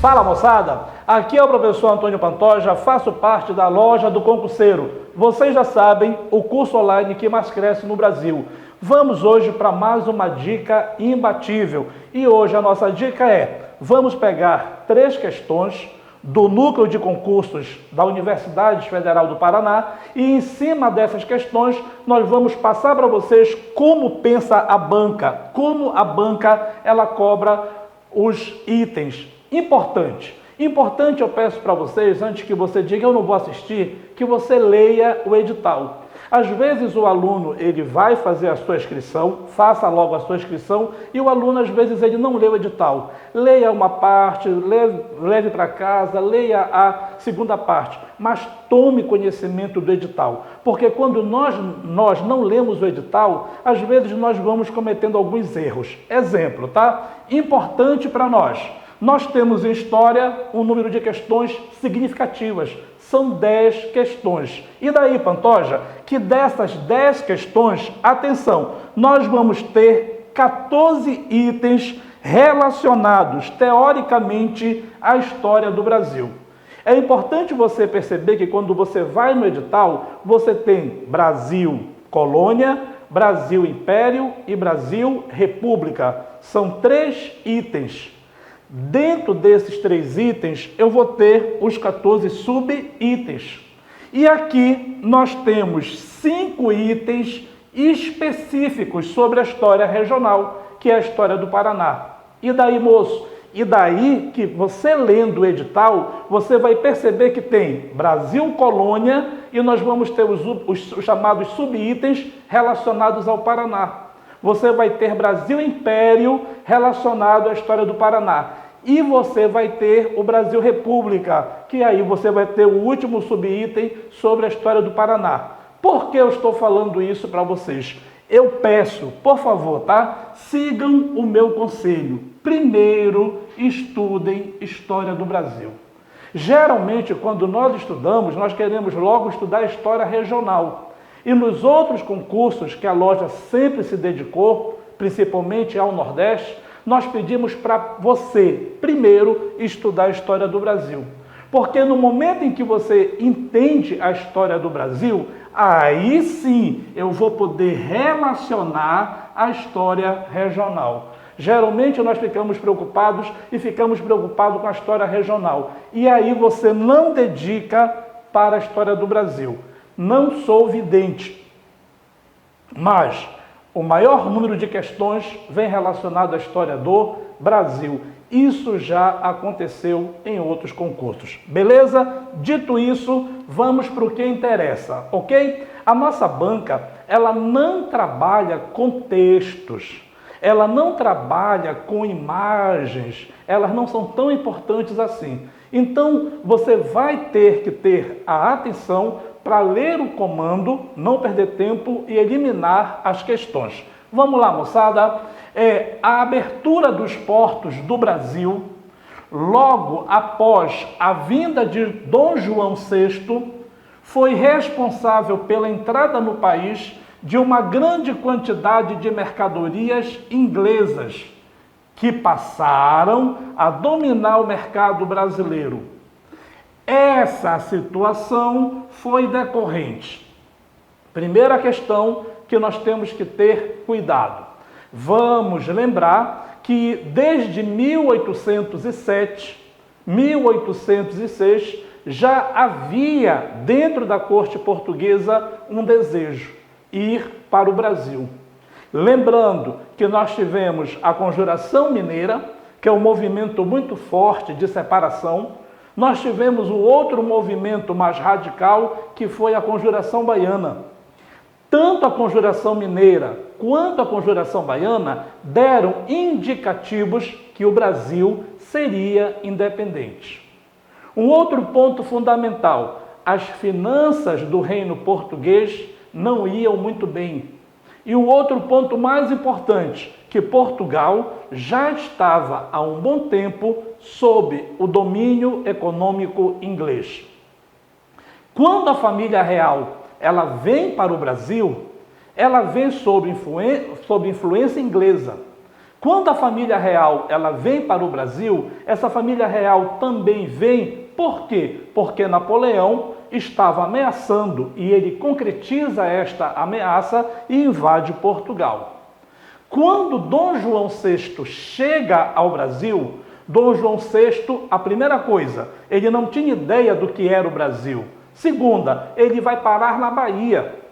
Fala moçada, aqui é o professor Antônio Pantoja, faço parte da loja do concurseiro. Vocês já sabem, o curso online que mais cresce no Brasil. Vamos hoje para mais uma dica imbatível. E hoje a nossa dica é, vamos pegar 3 questões do Núcleo de Concursos da Universidade Federal do Paraná e em cima dessas questões nós vamos passar para vocês como pensa a banca, como a banca ela cobra os itens. Importante eu peço para vocês, antes que você diga eu não vou assistir, que você leia o edital. Às vezes o aluno ele vai fazer a sua inscrição, faça logo a sua inscrição, e o aluno às vezes ele não lê o edital. Leia uma parte, leve para casa, leia a segunda parte, mas tome conhecimento do edital. Porque quando nós não lemos o edital, às vezes nós vamos cometendo alguns erros. Exemplo, tá? Importante para nós. Nós temos em história um número de questões significativas. São 10 questões. E daí, Pantoja, que dessas 10 questões, atenção, nós vamos ter 14 itens relacionados, teoricamente, à história do Brasil. É importante você perceber que quando você vai no edital, você tem Brasil Colônia, Brasil Império e Brasil República. São 3 itens. Dentro desses 3 itens, eu vou ter os 14 sub-itens. E aqui nós temos 5 itens específicos sobre a história regional, que é a história do Paraná. E daí, moço? E daí que você lendo o edital, você vai perceber que tem Brasil Colônia e nós vamos ter os chamados sub-itens relacionados ao Paraná. Você vai ter Brasil Império relacionado à história do Paraná. E você vai ter o Brasil República, que aí você vai ter o último subitem sobre a história do Paraná. Por que eu estou falando isso para vocês? Eu peço, por favor, tá? Sigam o meu conselho. Primeiro, estudem história do Brasil. Geralmente, quando nós estudamos, nós queremos logo estudar a história regional. E nos outros concursos que a loja sempre se dedicou, principalmente ao Nordeste, nós pedimos para você, primeiro, estudar a história do Brasil. Porque no momento em que você entende a história do Brasil, aí sim eu vou poder relacionar a história regional. Geralmente nós ficamos preocupados com a história regional. E aí você não dedica para a história do Brasil. Não sou vidente, mas o maior número de questões vem relacionado à história do Brasil. Isso já aconteceu em outros concursos. Beleza? Dito isso, vamos para o que interessa, ok? A nossa banca, ela não trabalha com textos, ela não trabalha com imagens, elas não são tão importantes assim. Então, você vai ter que ter a atenção para ler o comando, não perder tempo e eliminar as questões. Vamos lá, moçada. A abertura dos portos do Brasil, logo após a vinda de Dom João VI, foi responsável pela entrada no país de uma grande quantidade de mercadorias inglesas, que passaram a dominar o mercado brasileiro. Essa situação foi decorrente. Primeira questão que nós temos que ter cuidado. Vamos lembrar que desde 1807, 1806, já havia dentro da corte portuguesa um desejo, ir para o Brasil. Lembrando que nós tivemos a Conjuração Mineira, que é um movimento muito forte de separação. Nós tivemos um outro movimento mais radical, que foi a Conjuração Baiana. Tanto a Conjuração Mineira quanto a Conjuração Baiana deram indicativos que o Brasil seria independente. Um outro ponto fundamental, as finanças do reino português não iam muito bem. E um outro ponto mais importante, que Portugal já estava há um bom tempo sob o domínio econômico inglês. Quando a família real ela vem para o Brasil, ela vem sob influência inglesa. Quando a família real ela vem para o Brasil, essa família real também vem, por quê? Porque Napoleão estava ameaçando e ele concretiza esta ameaça e invade Portugal. Quando Dom João VI chega ao Brasil, Dom João VI, a primeira coisa, ele não tinha ideia do que era o Brasil. Segunda, ele vai parar na Bahia.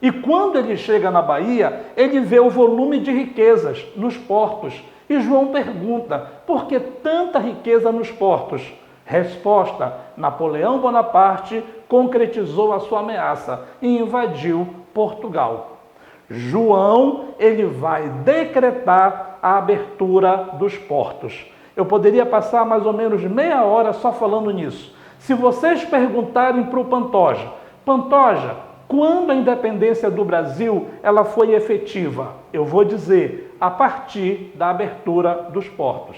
E quando ele chega na Bahia, ele vê o volume de riquezas nos portos. E João pergunta, por que tanta riqueza nos portos? Resposta, Napoleão Bonaparte concretizou a sua ameaça e invadiu Portugal. João, ele vai decretar a abertura dos portos. Eu poderia passar mais ou menos meia hora só falando nisso. Se vocês perguntarem para o Pantoja, Pantoja, quando a independência do Brasil ela foi efetiva? Eu vou dizer, a partir da abertura dos portos.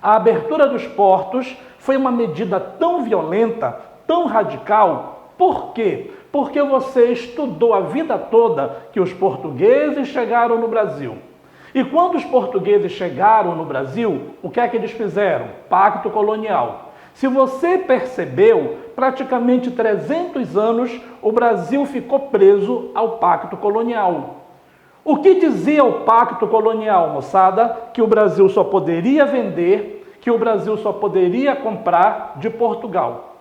A abertura dos portos foi uma medida tão violenta, tão radical. Por quê? Porque você estudou a vida toda que os portugueses chegaram no Brasil. E quando os portugueses chegaram no Brasil, o que é que eles fizeram? Pacto colonial. Se você percebeu, praticamente 300 anos o Brasil ficou preso ao pacto colonial. O que dizia o pacto colonial, moçada? Que o Brasil só poderia vender, que o Brasil só poderia comprar de Portugal.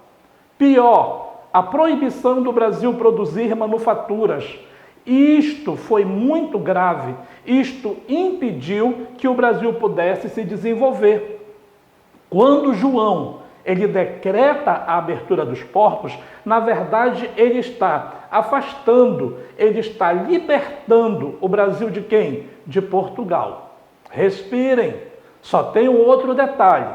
Pior, a proibição do Brasil produzir manufaturas. Isto foi muito grave. Isto impediu que o Brasil pudesse se desenvolver. Quando João ele decreta a abertura dos portos, na verdade ele está afastando, ele está libertando o Brasil de quem? De Portugal. Respirem. Só tem um outro detalhe,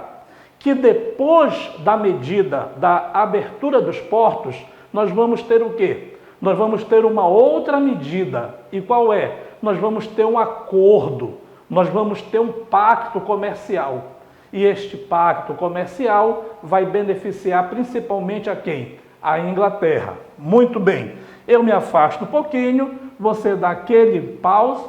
que depois da medida da abertura dos portos, nós vamos ter o quê? Nós vamos ter uma outra medida. E qual é? Nós vamos ter um acordo, nós vamos ter um pacto comercial. E este pacto comercial vai beneficiar principalmente a quem? A Inglaterra. Muito bem, eu me afasto um pouquinho, você dá aquele pause,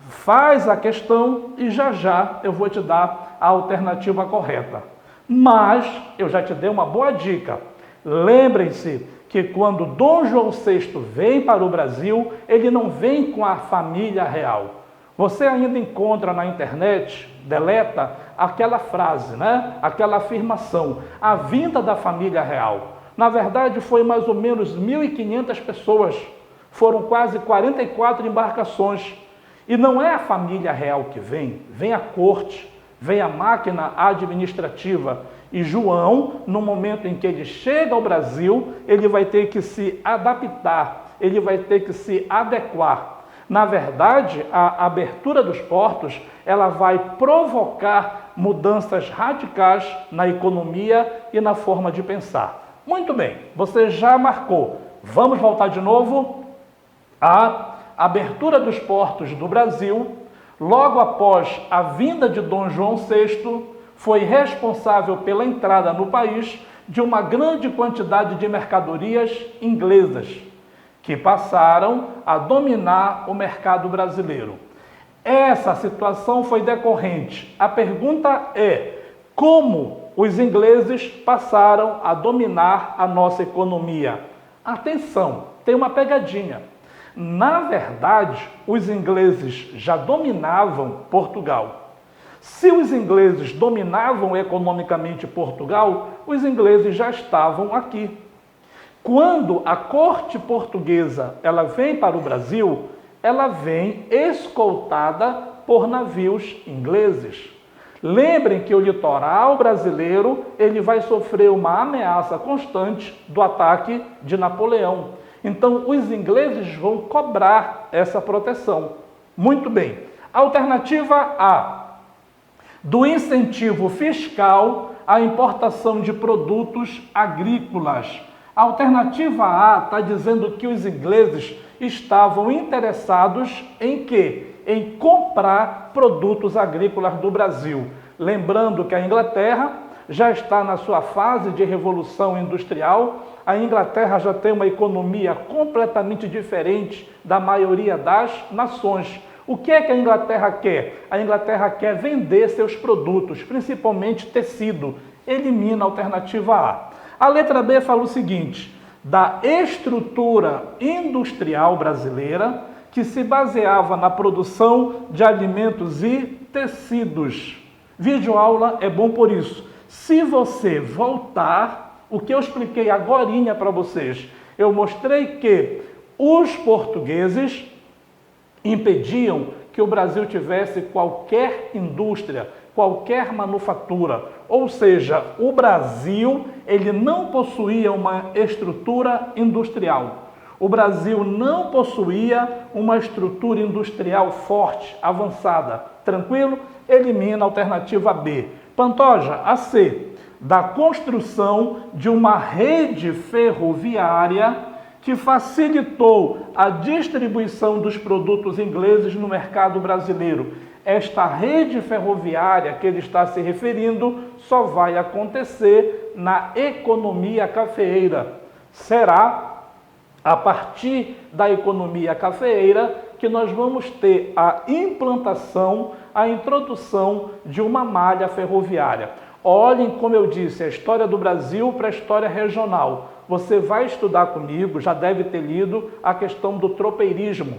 faz a questão e já eu vou te dar a alternativa correta. Mas eu já te dei uma boa dica. Lembrem-se que quando Dom João VI vem para o Brasil, ele não vem com a família real. Você ainda encontra na internet, deleta, aquela frase, né? Aquela afirmação, a vinda da família real. Na verdade, foi mais ou menos 1.500 pessoas, foram quase 44 embarcações. E não é a família real que vem a corte, vem a máquina administrativa. E João, no momento em que ele chega ao Brasil, ele vai ter que se adaptar, ele vai ter que se adequar. Na verdade, a abertura dos portos, ela vai provocar mudanças radicais na economia e na forma de pensar. Muito bem, você já marcou. Vamos voltar de novo? A abertura dos portos do Brasil, logo após a vinda de Dom João VI, foi responsável pela entrada no país de uma grande quantidade de mercadorias inglesas, que passaram a dominar o mercado brasileiro. Essa situação foi decorrente. A pergunta é, como os ingleses passaram a dominar a nossa economia? Atenção, tem uma pegadinha. Na verdade, os ingleses já dominavam Portugal. Se os ingleses dominavam economicamente Portugal, os ingleses já estavam aqui. Quando a corte portuguesa ela vem para o Brasil, ela vem escoltada por navios ingleses. Lembrem que o litoral brasileiro ele vai sofrer uma ameaça constante do ataque de Napoleão. Então, os ingleses vão cobrar essa proteção. Muito bem. Alternativa A. Do incentivo fiscal à importação de produtos agrícolas. A alternativa A está dizendo que os ingleses estavam interessados em quê? Em comprar produtos agrícolas do Brasil. Lembrando que a Inglaterra já está na sua fase de revolução industrial, a Inglaterra já tem uma economia completamente diferente da maioria das nações. O que é que a Inglaterra quer? A Inglaterra quer vender seus produtos, principalmente tecido. Elimina a alternativa A. A letra B fala o seguinte: da estrutura industrial brasileira que se baseava na produção de alimentos e tecidos. Videoaula é bom por isso. Se você voltar, o que eu expliquei agorinha para vocês, eu mostrei que os portugueses impediam que o Brasil tivesse qualquer indústria, qualquer manufatura. Ou seja, o Brasil ele não possuía uma estrutura industrial. O Brasil não possuía uma estrutura industrial forte, avançada. Tranquilo? Elimina a alternativa B. Pantoja, a C. Da construção de uma rede ferroviária que facilitou a distribuição dos produtos ingleses no mercado brasileiro. Esta rede ferroviária que ele está se referindo só vai acontecer na economia cafeeira. Será a partir da economia cafeeira que nós vamos ter a implantação, a introdução de uma malha ferroviária. Olhem, como eu disse, a história do Brasil para a história regional. Você vai estudar comigo, já deve ter lido a questão do tropeirismo.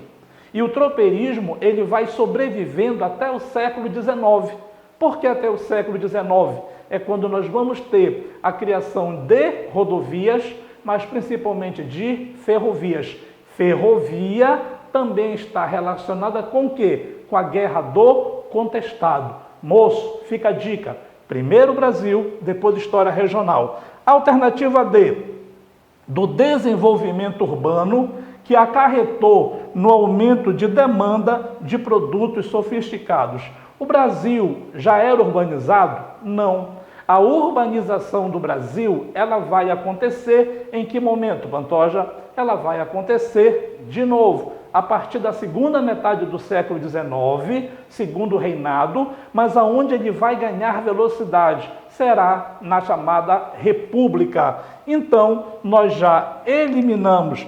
E o tropeirismo ele vai sobrevivendo até o século XIX. Por que até o século XIX? É quando nós vamos ter a criação de rodovias, mas principalmente de ferrovias. Ferrovia também está relacionada com o quê? Com a guerra do contestado. Moço, fica a dica. Primeiro Brasil, depois história regional. Alternativa D, do desenvolvimento urbano que acarretou no aumento de demanda de produtos sofisticados. O Brasil já era urbanizado? Não. A urbanização do Brasil, ela vai acontecer em que momento, Pantoja? Ela vai acontecer de novo, a partir da segunda metade do século XIX, segundo reinado, mas aonde ele vai ganhar velocidade? Será na chamada República. Então, nós já eliminamos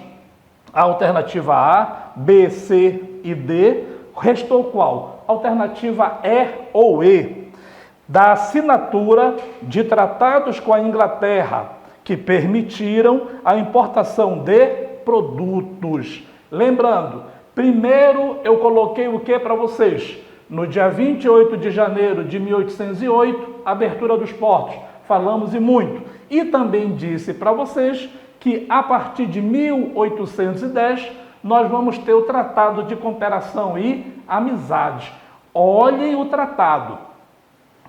a alternativa A, B, C e D. Restou qual? Alternativa E ou E. Da assinatura de tratados com a Inglaterra, que permitiram a importação de produtos. Lembrando, primeiro eu coloquei o que para vocês? No dia 28 de janeiro de 1808, abertura dos portos. Falamos e muito. E também disse para vocês que a partir de 1810, nós vamos ter o Tratado de Cooperação e Amizade. Olhem o tratado.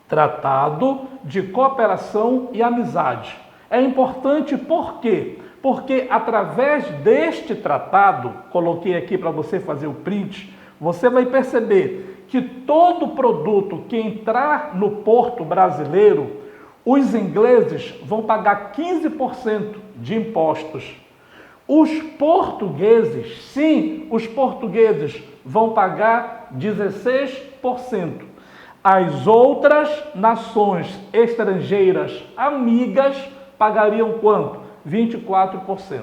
Tratado de Cooperação e Amizade. É importante por quê? Porque através deste tratado, coloquei aqui para você fazer o print, você vai perceber que todo produto que entrar no porto brasileiro, os ingleses vão pagar 15% de impostos. Os portugueses, sim, os portugueses vão pagar 16%. As outras nações estrangeiras amigas pagariam quanto? 24%.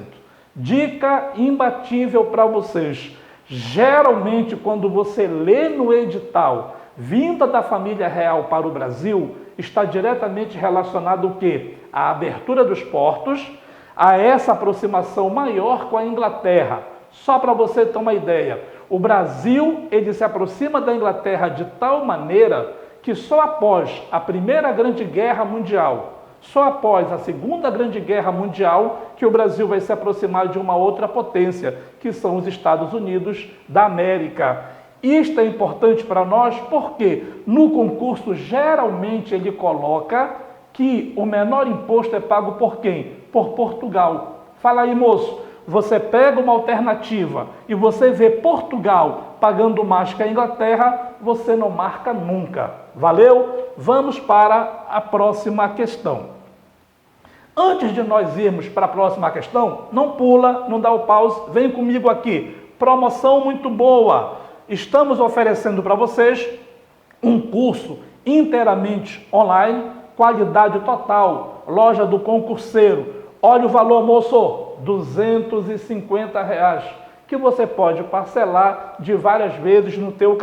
Dica imbatível para vocês. Geralmente, quando você lê no edital vinda da família real para o Brasil, está diretamente relacionado o quê? A abertura dos portos, a essa aproximação maior com a Inglaterra. Só para você ter uma ideia, o Brasil ele se aproxima da Inglaterra de tal maneira que só após a Primeira Grande Guerra Mundial, só após a Segunda Grande Guerra Mundial, que o Brasil vai se aproximar de uma outra potência, que são os Estados Unidos da América. Isto é importante para nós porque no concurso geralmente ele coloca que o menor imposto é pago por quem? Por Portugal. Fala aí, moço. Você pega uma alternativa e você vê Portugal pagando mais que a Inglaterra, você não marca nunca. Valeu? Vamos para a próxima questão. Antes de nós irmos para a próxima questão, não pula, não dá o pause, vem comigo aqui. Promoção muito boa. Estamos oferecendo para vocês um curso inteiramente online, qualidade total, loja do concurseiro. Olha o valor, moço, R$ 250. que você pode parcelar de várias vezes no teu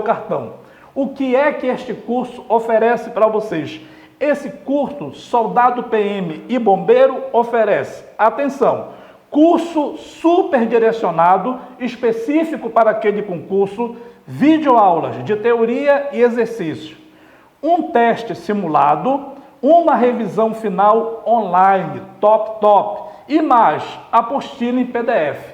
cartão. O que é que este curso oferece para vocês? Esse curso, Soldado PM e Bombeiro, oferece, atenção, curso super direcionado, específico para aquele concurso, videoaulas de teoria e exercício, um teste simulado, uma revisão final online, top, e mais, apostila em PDF.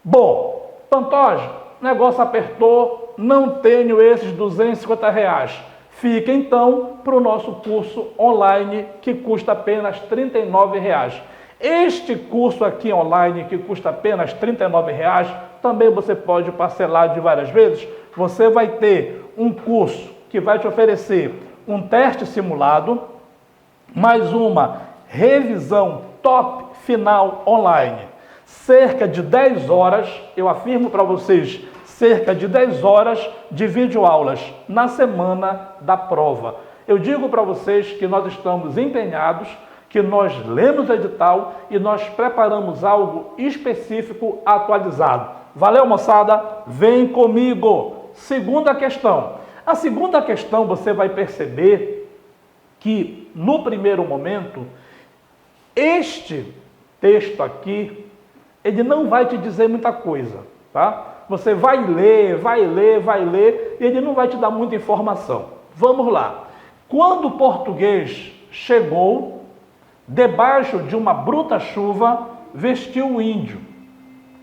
Bom, Pantoja, negócio apertou, não tenho esses R$250. Fica então para o nosso curso online, que custa apenas R$39. Este curso aqui online, que custa apenas R$39, também você pode parcelar de várias vezes. Você vai ter um curso que vai te oferecer um teste simulado, mais uma revisão top final online. Cerca de 10 horas, eu afirmo para vocês, cerca de 10 horas de videoaulas na semana da prova. Eu digo para vocês que nós estamos empenhados, que nós lemos o edital e nós preparamos algo específico atualizado. Valeu, moçada? Vem comigo! Segunda questão. A segunda questão você vai perceber que, no primeiro momento, este texto aqui, ele não vai te dizer muita coisa, tá? Você vai ler, e ele não vai te dar muita informação. Vamos lá. Quando o português chegou, debaixo de uma bruta chuva, vestiu o índio.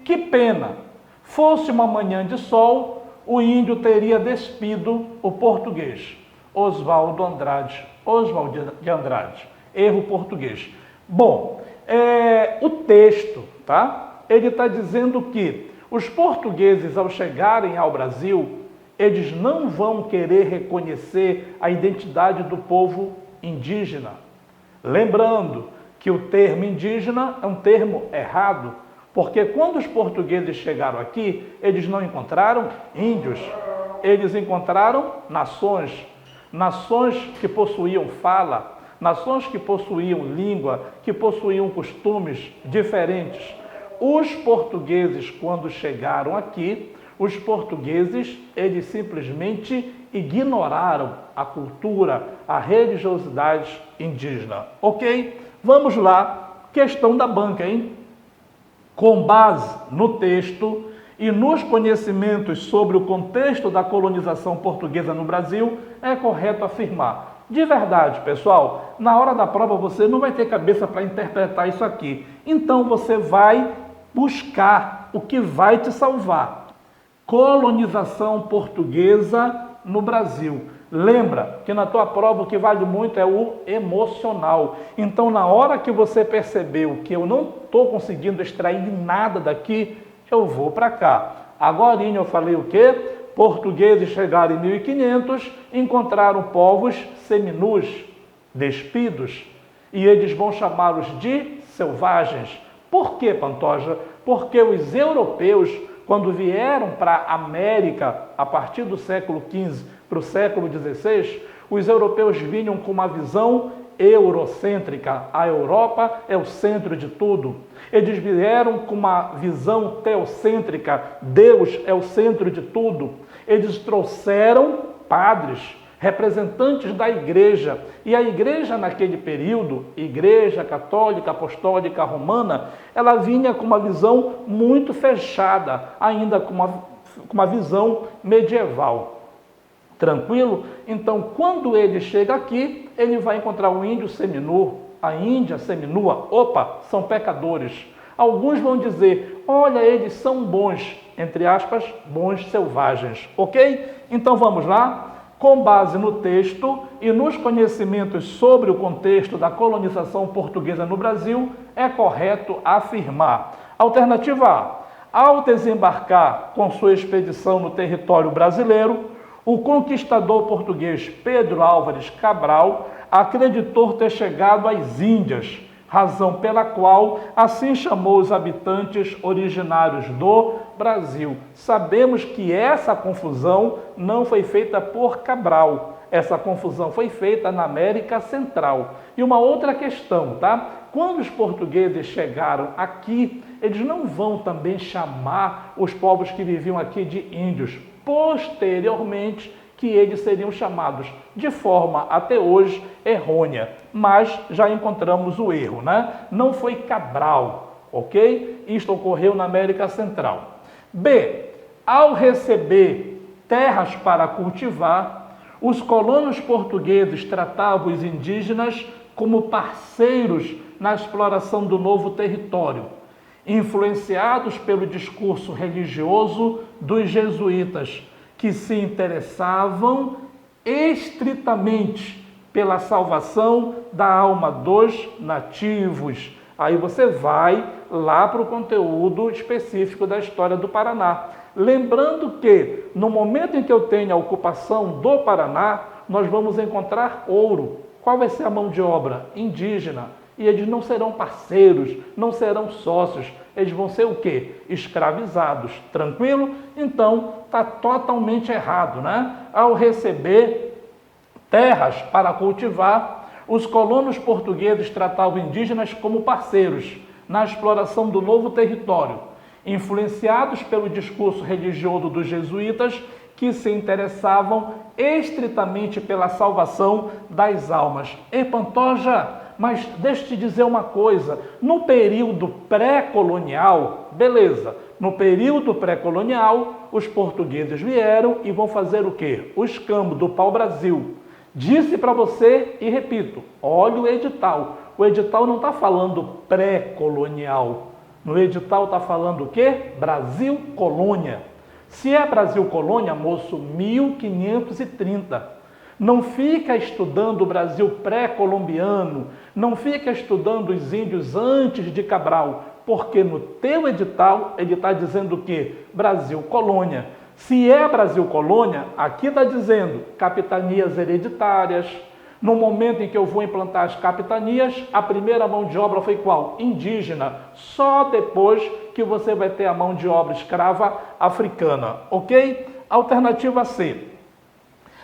Que pena! Fosse uma manhã de sol, o índio teria despido o português. Oswald de Andrade. Erro português. Bom, o texto, tá? Ele está dizendo que os portugueses, ao chegarem ao Brasil, eles não vão querer reconhecer a identidade do povo indígena. Lembrando que o termo indígena é um termo errado, porque quando os portugueses chegaram aqui, eles não encontraram índios, eles encontraram nações, nações que possuíam fala, nações que possuíam língua, que possuíam costumes diferentes. Os portugueses, quando chegaram aqui, os portugueses, eles simplesmente ignoraram a cultura, a religiosidade indígena. Ok? Vamos lá, questão da banca, hein? Com base no texto e nos conhecimentos sobre o contexto da colonização portuguesa no Brasil, é correto afirmar. De verdade, pessoal, na hora da prova você não vai ter cabeça para interpretar isso aqui. Então você vai buscar o que vai te salvar. Colonização portuguesa no Brasil. Lembra que na tua prova o que vale muito é o emocional. Então, na hora que você percebeu que eu não estou conseguindo extrair nada daqui, eu vou para cá. Agora eu falei o quê? Portugueses chegaram em 1500, encontraram povos seminus, despidos, e eles vão chamá-los de selvagens. Por quê, Pantoja? Porque os europeus, quando vieram para a América, a partir do século XV para o século XVI, os europeus vinham com uma visão eurocêntrica. A Europa é o centro de tudo. Eles vieram com uma visão teocêntrica. Deus é o centro de tudo. Eles trouxeram padres, representantes da igreja. E a igreja naquele período, Igreja Católica Apostólica Romana, ela vinha com uma visão muito fechada, ainda com uma visão medieval. Tranquilo? Então, quando ele chega aqui, ele vai encontrar o índio seminu, a índia seminua. Opa, são pecadores. Alguns vão dizer, olha, eles são bons, entre aspas, bons selvagens. Ok? Então, vamos lá. Com base no texto e nos conhecimentos sobre o contexto da colonização portuguesa no Brasil, é correto afirmar. Alternativa A. Ao desembarcar com sua expedição no território brasileiro, o conquistador português Pedro Álvares Cabral acreditou ter chegado às Índias, razão pela qual assim chamou os habitantes originários do Brasil. Sabemos que essa confusão não foi feita por Cabral. Essa confusão foi feita na América Central. E uma outra questão, tá? Quando os portugueses chegaram aqui, eles não vão também chamar os povos que viviam aqui de índios. Posteriormente, que eles seriam chamados de forma, até hoje, errônea. Mas já encontramos o erro, né? Não foi Cabral, ok? Isto ocorreu na América Central. B. Ao receber terras para cultivar, os colonos portugueses tratavam os indígenas como parceiros na exploração do novo território, influenciados pelo discurso religioso dos jesuítas, que se interessavam estritamente pela salvação da alma dos nativos. Aí você vai lá para o conteúdo específico da história do Paraná. Lembrando que, no momento em que eu tenho a ocupação do Paraná, nós vamos encontrar ouro. Qual vai ser a mão de obra? Indígena. E eles não serão parceiros, não serão sócios. Eles vão ser o quê? Escravizados. Tranquilo? Então, está totalmente errado, né? Ao receber terras para cultivar, os colonos portugueses tratavam indígenas como parceiros na exploração do novo território, influenciados pelo discurso religioso dos jesuítas, que se interessavam estritamente pela salvação das almas. Ei, Pantoja, mas deixa eu te dizer uma coisa, no período pré-colonial, beleza, no período pré-colonial, os portugueses vieram e vão fazer o quê? O escambo do pau-brasil. Disse para você e repito, olha o edital. O edital não está falando pré-colonial. No edital está falando o quê? Brasil Colônia. Se é Brasil Colônia, moço, 1530. Não fica estudando o Brasil pré-colombiano, não fica estudando os índios antes de Cabral, porque no teu edital ele está dizendo o quê? Brasil Colônia. Se é Brasil Colônia, aqui está dizendo capitanias hereditárias. No momento em que eu vou implantar as capitanias, a primeira mão de obra foi qual? Indígena. Só depois que você vai ter a mão de obra escrava africana, ok? Alternativa C.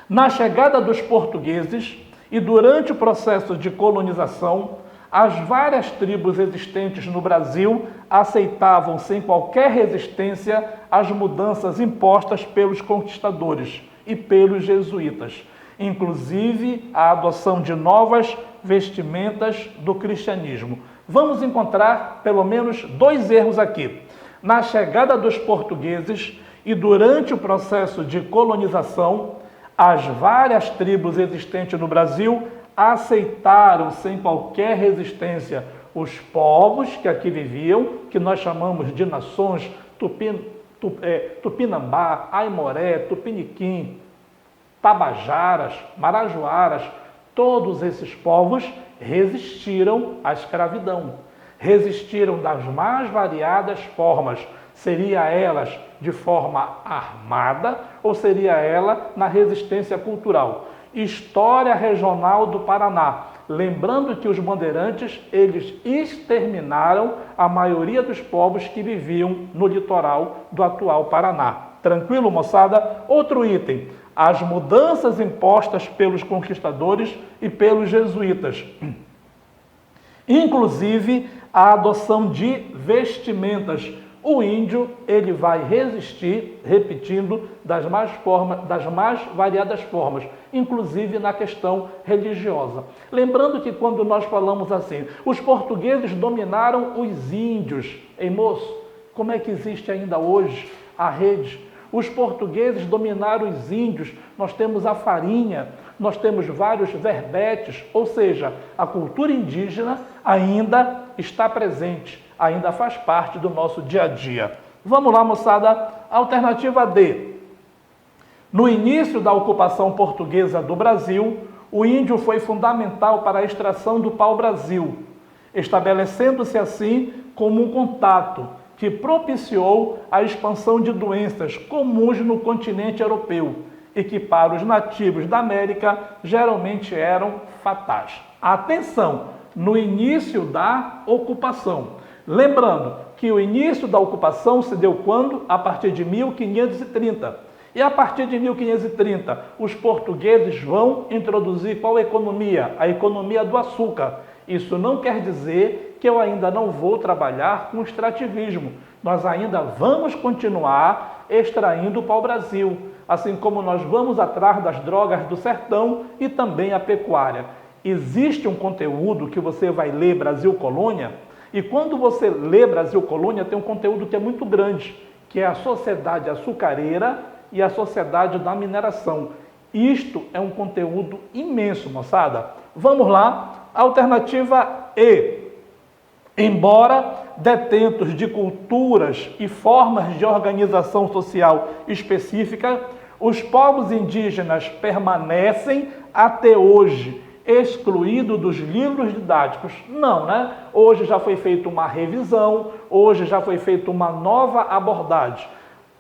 Na chegada dos portugueses e durante o processo de colonização, as várias tribos existentes no Brasil aceitavam sem qualquer resistência as mudanças impostas pelos conquistadores e pelos jesuítas, inclusive a adoção de novas vestimentas do cristianismo. Vamos encontrar pelo menos dois erros aqui. Na chegada dos portugueses e durante o processo de colonização, as várias tribos existentes no Brasil aceitaram sem qualquer resistência os povos que aqui viviam, que nós chamamos de nações, Tupinambá, Aimoré, Tupiniquim, Tabajaras, Marajoaras, todos esses povos resistiram à escravidão. Resistiram das mais variadas formas. Seria elas de forma armada ou seria ela na resistência cultural? História regional do Paraná. Lembrando que os bandeirantes, eles exterminaram a maioria dos povos que viviam no litoral do atual Paraná. Tranquilo, moçada? Outro item. As mudanças impostas pelos conquistadores e pelos jesuítas. Inclusive, a adoção de vestimentas. O índio, ele vai resistir, repetindo, das mais variadas formas, inclusive na questão religiosa. Lembrando que quando nós falamos assim, os portugueses dominaram os índios. Ei, moço, como é que existe ainda hoje a rede? Os portugueses dominaram os índios, nós temos a farinha, nós temos vários verbetes, ou seja, a cultura indígena ainda está presente, ainda faz parte do nosso dia a dia. Vamos lá, moçada. Alternativa D. No início da ocupação portuguesa do Brasil, o índio foi fundamental para a extração do pau-brasil, estabelecendo-se assim como um contato que propiciou a expansão de doenças comuns no continente europeu e que para os nativos da América geralmente eram fatais. Atenção! No início da ocupação. Lembrando que o início da ocupação se deu quando? A partir de 1530. E a partir de 1530, os portugueses vão introduzir qual economia? A economia do açúcar. Isso não quer dizer que eu ainda não vou trabalhar com extrativismo. Nós ainda vamos continuar extraindo o pau-brasil, assim como nós vamos atrás das drogas do sertão e também a pecuária. Existe um conteúdo que você vai ler Brasil Colônia, e quando você lê Brasil Colônia, tem um conteúdo que é muito grande, que é a sociedade açucareira e a sociedade da mineração. Isto é um conteúdo imenso, moçada. Vamos lá, alternativa E. Embora detentos de culturas e formas de organização social específica, os povos indígenas permanecem até hoje excluídos dos livros didáticos. Não, né? Hoje já foi feita uma revisão, hoje já foi feita uma nova abordagem.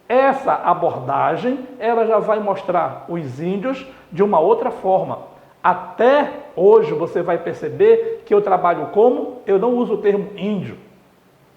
Essa abordagem, ela já vai mostrar os índios de uma outra forma. Até hoje você vai perceber que eu trabalho como? Eu não uso o termo índio.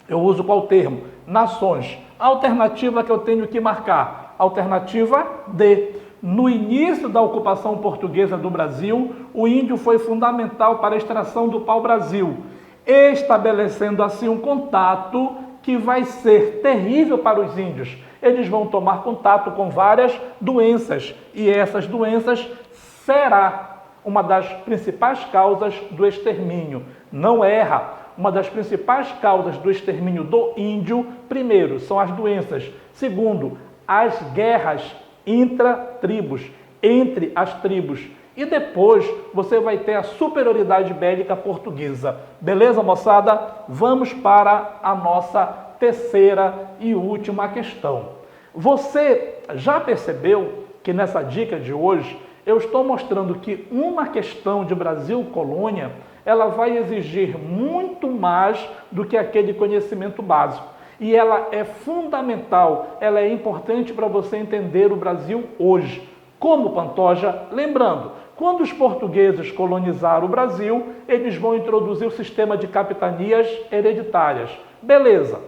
Eu uso qual termo? Nações. A alternativa que eu tenho que marcar. Alternativa D. No início da ocupação portuguesa do Brasil, o índio foi fundamental para a extração do pau-brasil, estabelecendo assim um contato que vai ser terrível para os índios. Eles vão tomar contato com várias doenças e essas doenças será uma das principais causas do extermínio. Não erra. Uma das principais causas do extermínio do índio, primeiro, são as doenças. Segundo, as guerras intra-tribos, entre as tribos. E depois você vai ter a superioridade bélica portuguesa. Beleza, moçada? Vamos para a nossa terceira e última questão. Você já percebeu que nessa dica de hoje eu estou mostrando que uma questão de Brasil Colônia, ela vai exigir muito mais do que aquele conhecimento básico. E ela é fundamental, ela é importante para você entender o Brasil hoje. Como, Pantoja? Lembrando, quando os portugueses colonizaram o Brasil, eles vão introduzir o sistema de capitanias hereditárias. Beleza.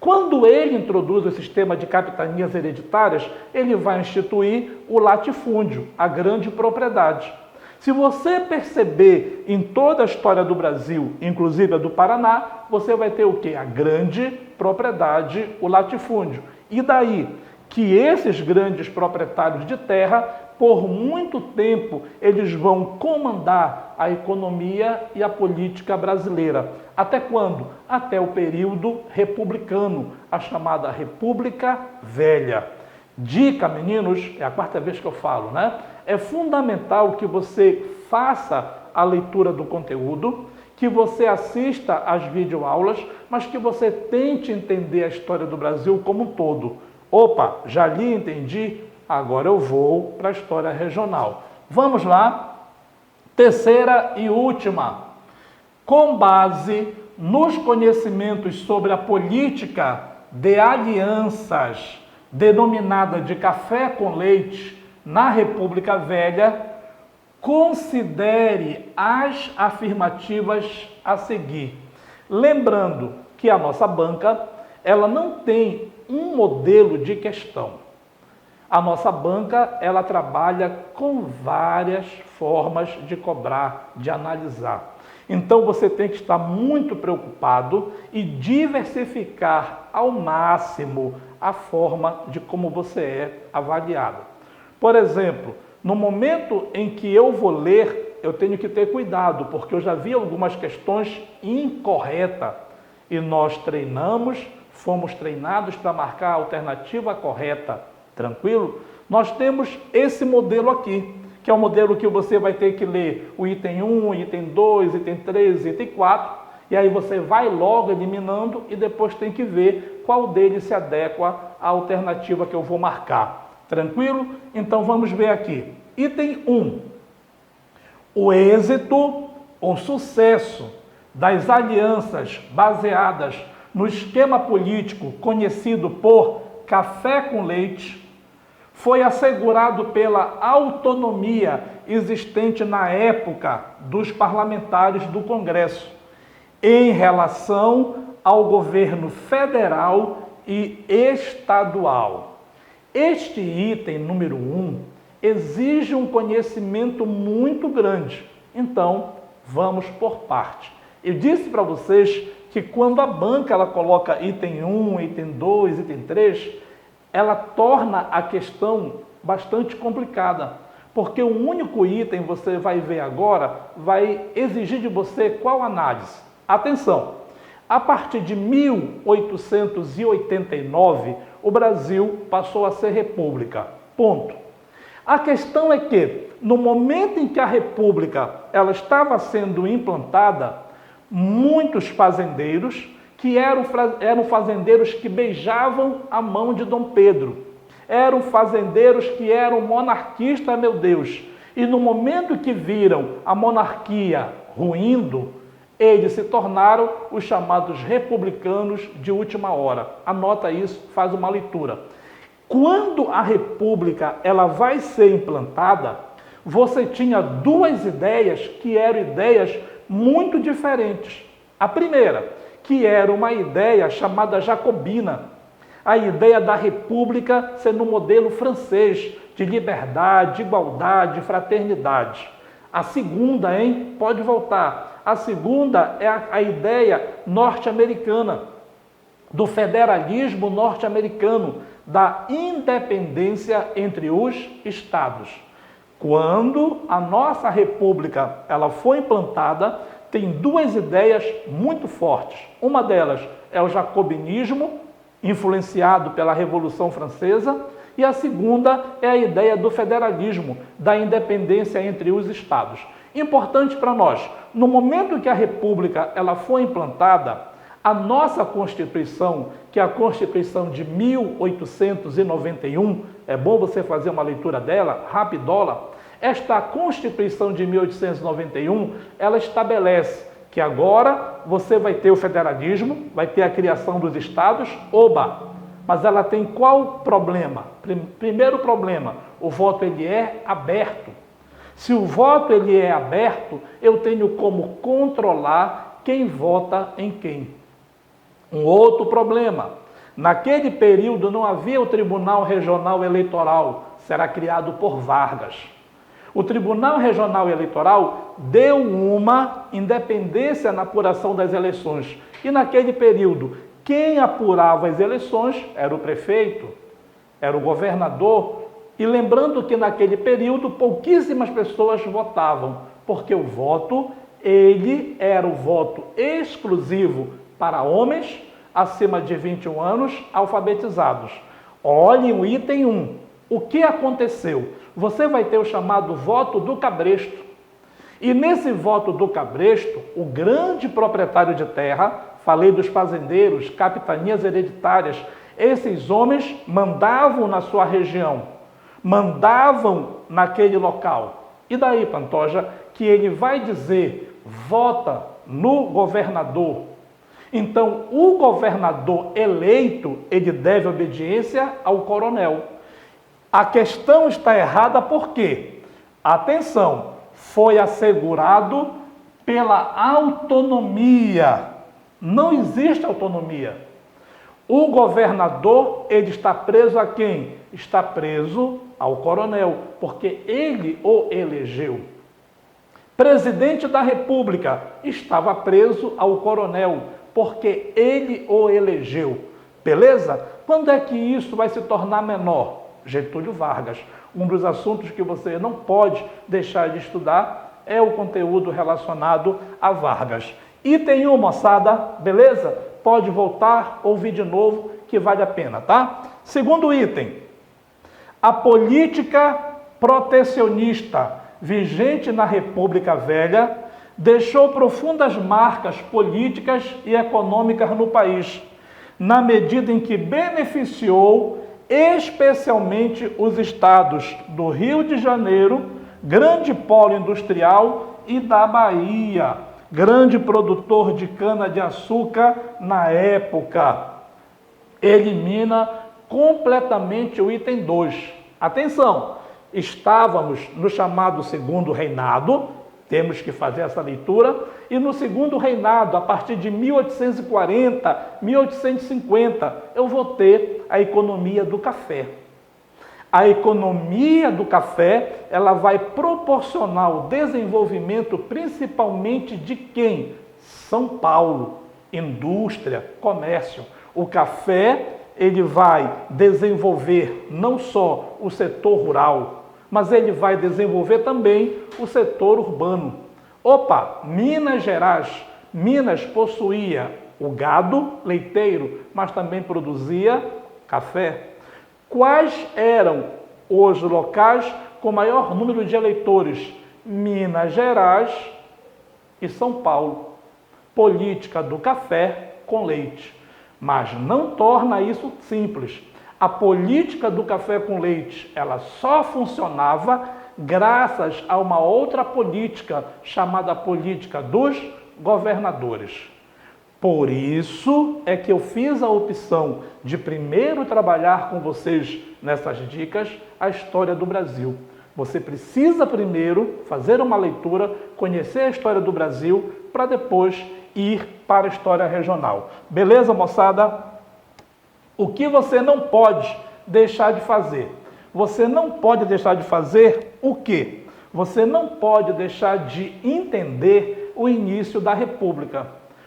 Quando ele introduz o sistema de capitanias hereditárias, ele vai instituir o latifúndio, a grande propriedade. Se você perceber em toda a história do Brasil, inclusive a do Paraná, você vai ter o quê? A grande propriedade, o latifúndio. E daí que esses grandes proprietários de terra, por muito tempo, eles vão comandar a economia e a política brasileira. Até quando? Até o período republicano, a chamada República Velha. Dica, meninos, é a quarta vez que eu falo, né? É fundamental que você faça a leitura do conteúdo, que você assista às videoaulas, mas que você tente entender a história do Brasil como um todo. Opa, já li, entendi, agora eu vou para a história regional. Vamos lá, terceira e última. Com base nos conhecimentos sobre a política de alianças, denominada de café com leite, na República Velha, considere as afirmativas a seguir. Lembrando que a nossa banca, ela não tem um modelo de questão. A nossa banca, ela trabalha com várias formas de cobrar, de analisar. Então você tem que estar muito preocupado e diversificar ao máximo a forma de como você é avaliado. Por exemplo, no momento em que eu vou ler, eu tenho que ter cuidado, porque eu já vi algumas questões incorretas e nós fomos treinados para marcar a alternativa correta. Tranquilo? Nós temos esse modelo aqui, que é o modelo que você vai ter que ler o item 1, item 2, item 3, item 4, e aí você vai logo eliminando e depois tem que ver qual deles se adequa à alternativa que eu vou marcar. Tranquilo? Então vamos ver aqui. Item 1. O êxito ou sucesso das alianças baseadas no esquema político conhecido por café com leite foi assegurado pela autonomia existente na época dos parlamentares do Congresso, em relação ao governo federal e estadual. Este item número 1 exige um conhecimento muito grande. Então, vamos por parte. Eu disse para vocês que quando a banca ela coloca item 1, item 2, item 3, ela torna a questão bastante complicada, porque o único item, você vai ver agora, vai exigir de você qual análise? Atenção! A partir de 1889, o Brasil passou a ser república. Ponto. A questão é que, no momento em que a república ela estava sendo implantada, muitos fazendeiros, que eram fazendeiros que beijavam a mão de Dom Pedro, eram fazendeiros que eram monarquistas, meu Deus, e no momento que viram a monarquia ruindo, eles se tornaram os chamados republicanos de última hora. Anota isso, faz uma leitura. Quando a república ela vai ser implantada, você tinha duas ideias que eram ideias muito diferentes. A primeira, que era uma ideia chamada jacobina, a ideia da república sendo um modelo francês de liberdade, igualdade, fraternidade. A segunda, pode voltar. A segunda é a ideia norte-americana, do federalismo norte-americano, da independência entre os estados. Quando a nossa república ela foi implantada, tem duas ideias muito fortes. Uma delas é o jacobinismo, influenciado pela Revolução Francesa, e a segunda é a ideia do federalismo, da independência entre os estados. Importante para nós, no momento que a república ela foi implantada, a nossa Constituição, que é a Constituição de 1891, é bom você fazer uma leitura dela, rapidola. Esta Constituição de 1891, ela estabelece que agora você vai ter o federalismo, vai ter a criação dos estados, mas ela tem qual problema? Primeiro problema, o voto ele é aberto. Se o voto ele é aberto, eu tenho como controlar quem vota em quem. Um outro problema, naquele período não havia o Tribunal Regional Eleitoral, será criado por Vargas. O Tribunal Regional Eleitoral deu uma independência na apuração das eleições. E naquele período, quem apurava as eleições era o prefeito, era o governador. E lembrando que naquele período pouquíssimas pessoas votavam, porque o voto, ele era o voto exclusivo para homens acima de 21 anos alfabetizados. Olhem o item 1. O que aconteceu? Você vai ter o chamado voto do cabresto. E nesse voto do cabresto, o grande proprietário de terra, falei dos fazendeiros, capitanias hereditárias, esses homens mandavam na sua região, mandavam naquele local. E daí, Pantoja, que ele vai dizer, vota no governador. Então, o governador eleito, ele deve obediência ao coronel. A questão está errada porque, atenção, foi assegurado pela autonomia. Não existe autonomia. O governador, ele está preso a quem? Está preso ao coronel, porque ele o elegeu. Presidente da República estava preso ao coronel, porque ele o elegeu. Beleza? Quando é que isso vai se tornar menor? Getúlio Vargas. Um dos assuntos que você não pode deixar de estudar é o conteúdo relacionado a Vargas. Item 1, moçada, beleza? Pode voltar, ouvir de novo, que vale a pena, tá? Segundo item, a política protecionista vigente na República Velha deixou profundas marcas políticas e econômicas no país, na medida em que beneficiou especialmente os estados do Rio de Janeiro, grande polo industrial, e da Bahia, grande produtor de cana-de-açúcar na época. Elimina completamente o item 2. Atenção, estávamos no chamado Segundo Reinado, Temos que fazer essa leitura. E no segundo reinado, a partir de 1840, 1850, eu vou ter a economia do café. A economia do café, ela vai proporcionar o desenvolvimento principalmente de quem? São Paulo, indústria, comércio. O café, ele vai desenvolver não só o setor rural, mas ele vai desenvolver também o setor urbano. Opa, Minas Gerais. Minas possuía o gado leiteiro, mas também produzia café. Quais eram os locais com maior número de eleitores? Minas Gerais e São Paulo. Política do café com leite. Mas não torna isso simples. A política do café com leite, ela só funcionava graças a uma outra política, chamada política dos governadores. Por isso é que eu fiz a opção de primeiro trabalhar com vocês nessas dicas a história do Brasil. Você precisa primeiro fazer uma leitura, conhecer a história do Brasil, para depois ir para a história regional. Beleza, moçada? O que você não pode deixar de fazer? Você não pode deixar de fazer o quê? Você não pode deixar de entender o início da República.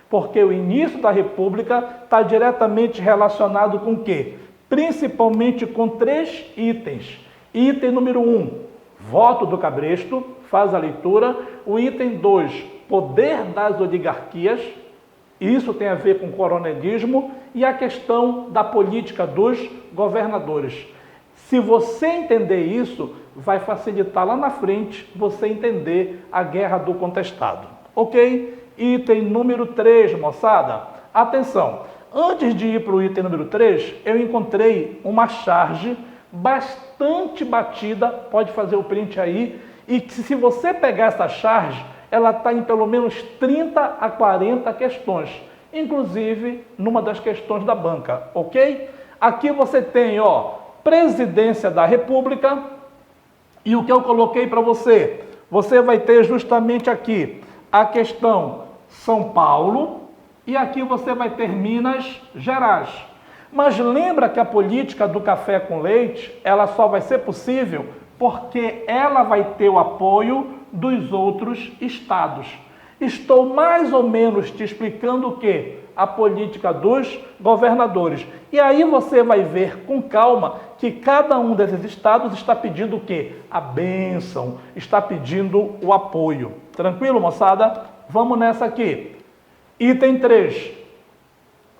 Porque o início da República está diretamente relacionado com o quê? Principalmente com 3 itens. Item número 1, voto do cabresto, faz a leitura. O item 2, poder das oligarquias. Isso tem a ver com o coronelismo e a questão da política dos governadores. Se você entender isso, vai facilitar lá na frente você entender a guerra do contestado. Ok? Item número 3, moçada. Atenção, antes de ir para o item número 3, eu encontrei uma charge bastante batida, pode fazer o print aí, e que se você pegar essa charge, ela está em pelo menos 30 a 40 questões, inclusive numa das questões da banca, ok? Aqui você tem, ó, presidência da República, e o que eu coloquei para você? Você vai ter justamente aqui a questão São Paulo, e aqui você vai ter Minas Gerais. Mas lembra que a política do café com leite, ela só vai ser possível porque ela vai ter o apoio dos outros estados. Estou mais ou menos te explicando o quê? A política dos governadores. E aí você vai ver com calma que cada um desses estados está pedindo o quê? A bênção, está pedindo o apoio. Tranquilo, moçada? Vamos nessa aqui. Item 3.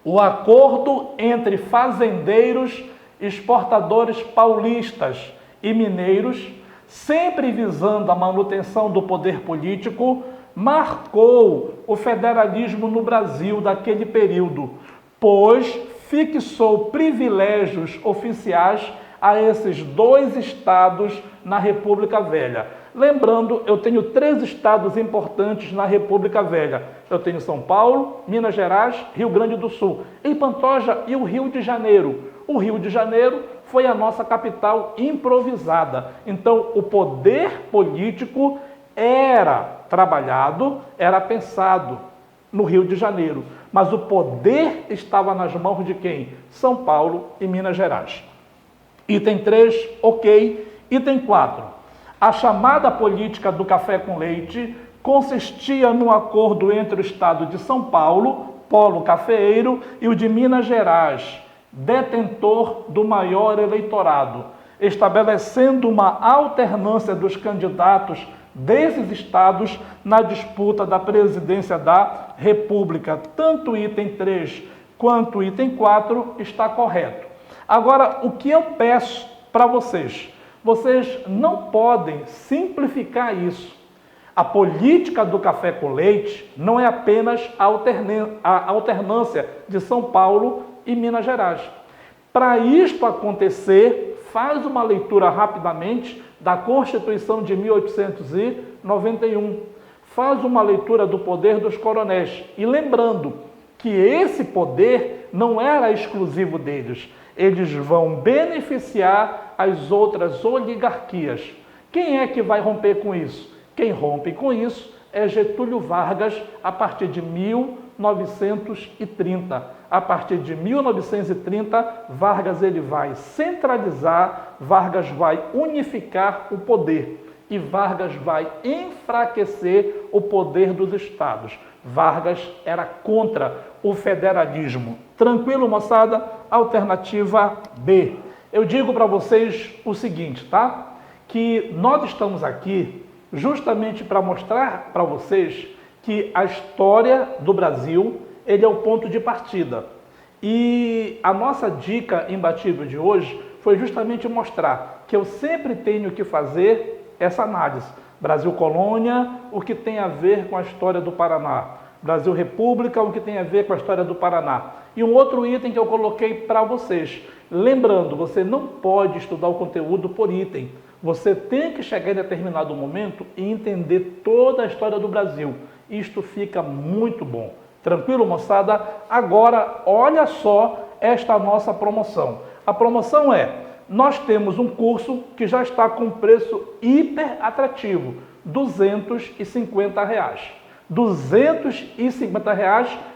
O acordo entre fazendeiros, exportadores paulistas e mineiros, sempre visando a manutenção do poder político, marcou o federalismo no Brasil daquele período, pois fixou privilégios oficiais a esses 2 estados na República Velha. Lembrando, eu tenho 3 estados importantes na República Velha. Eu tenho São Paulo, Minas Gerais, Rio Grande do Sul. Em Pantoja e o Rio de Janeiro. O Rio de Janeiro foi a nossa capital improvisada. Então, o poder político era trabalhado, era pensado no Rio de Janeiro. Mas o poder estava nas mãos de quem? São Paulo e Minas Gerais. Item 3, ok. Item 4. A chamada política do café com leite consistia no acordo entre o estado de São Paulo, polo cafeeiro, e o de Minas Gerais, detentor do maior eleitorado, estabelecendo uma alternância dos candidatos desses estados na disputa da presidência da República. Tanto o item 3 quanto o item 4 está correto. Agora, o que eu peço para vocês? Vocês não podem simplificar isso. A política do café com leite não é apenas a alternância de São Paulo e Minas Gerais. Para isto acontecer, faz uma leitura rapidamente da Constituição de 1891. Faz uma leitura do poder dos coronéis. E lembrando que esse poder não era exclusivo deles. Eles vão beneficiar as outras oligarquias. Quem é que vai romper com isso? Quem rompe com isso é Getúlio Vargas a partir de 1930. A partir de 1930, Vargas ele vai centralizar, Vargas vai unificar o poder e Vargas vai enfraquecer o poder dos estados. Vargas era contra o federalismo. Tranquilo, moçada? Alternativa B. Eu digo para vocês o seguinte, tá? Que nós estamos aqui justamente para mostrar para vocês que a história do Brasil, ele é o ponto de partida. E a nossa dica imbatível de hoje foi justamente mostrar que eu sempre tenho que fazer essa análise. Brasil Colônia, o que tem a ver com a história do Paraná. Brasil República, o que tem a ver com a história do Paraná. E um outro item que eu coloquei para vocês. Lembrando, você não pode estudar o conteúdo por item. Você tem que chegar em determinado momento e entender toda a história do Brasil. Isto fica muito bom. Tranquilo, moçada? Agora, olha só esta nossa promoção. A promoção é, nós temos um curso que já está com preço hiper atrativo, R$ 250. R$ 250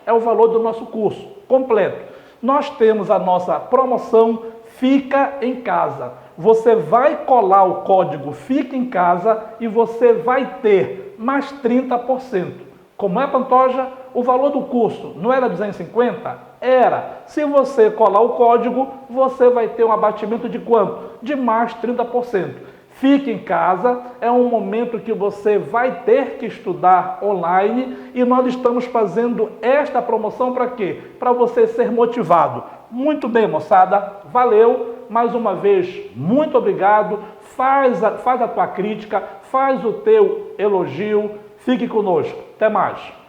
é o valor do nosso curso completo. Nós temos a nossa promoção Fica em Casa. Você vai colar o código Fica em Casa e você vai ter mais 30%. Como é, Pantoja? O valor do curso não era 250? Era. Se você colar o código, você vai ter um abatimento de quanto? De mais 30%. Fique em casa, é um momento que você vai ter que estudar online e nós estamos fazendo esta promoção para quê? Para você ser motivado. Muito bem, moçada, valeu, mais uma vez, muito obrigado, faz a tua crítica, faz o teu elogio, fique conosco, até mais.